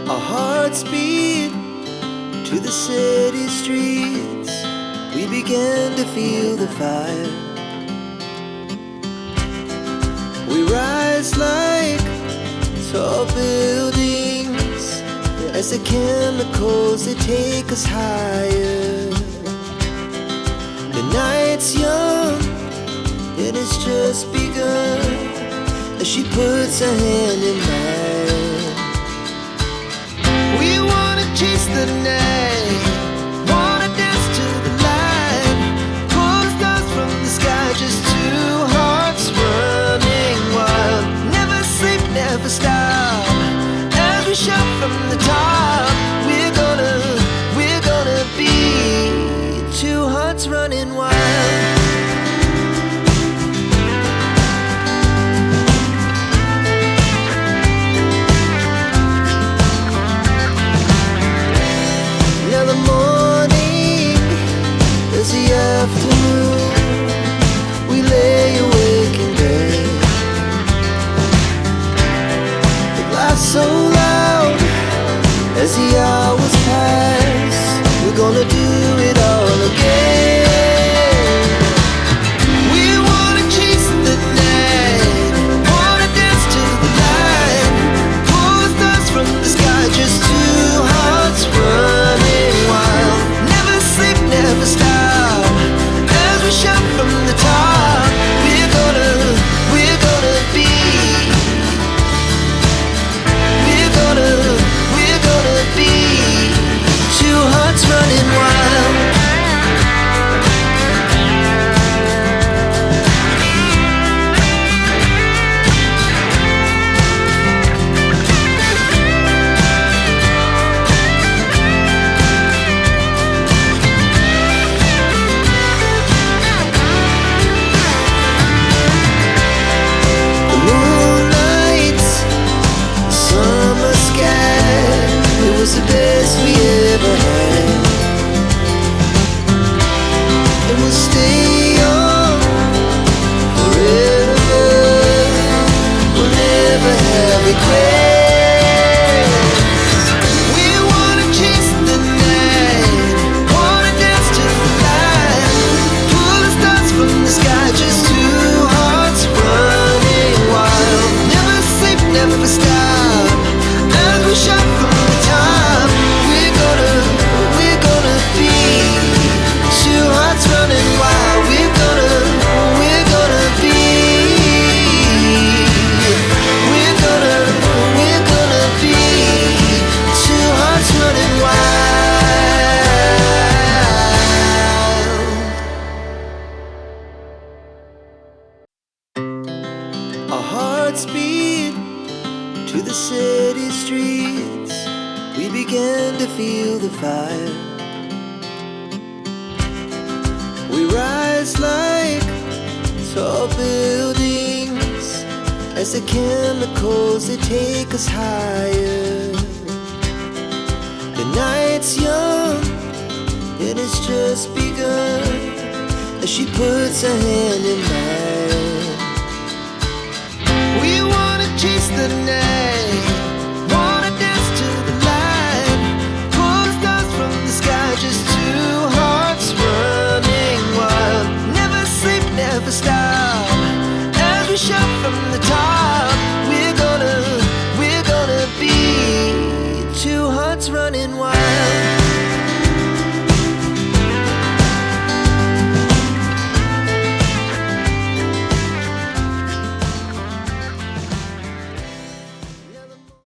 Our hearts beat to the city streets. We began to feel the fire. We rise like tall buildings as the chemicals, they take us higher. The night's young, it has just begun, as she puts her hand in mine. We wanna chase the night, wanna dance to the light, pull the stars from the sky, just two hearts running wild. Never sleep, never stop, as we shout from the top. We're gonna be two hearts running wild. Now the morning is the afternoon. We lay awake in bed. The laughs so loud as the hours pass. We're gonna do it all again. We wanna chase the night, wanna dance to the light, pull the stars from the sky, just two hearts running wild. Never sleep, never stop, as we shout from the top. We're gonna be, we're gonna be two hearts running wild. The moonlight, summer sky, it was the best we ever had. And we'll stay on forever. We'll never have regrets. We wanna chase the night, wanna dance to the light, pull the stars from the sky, just two hearts running wild. Never sleep, never stop, as we shout from the top. We're gonna be two hearts running wild. We're gonna be, we're gonna be two hearts running wild. Our hearts beat to the city streets. We began to feel the fire. We rise like tall buildings as the chemicals, they take us higher. The night's young, it has just begun, as she puts her hand in mine. We wanna chase the night,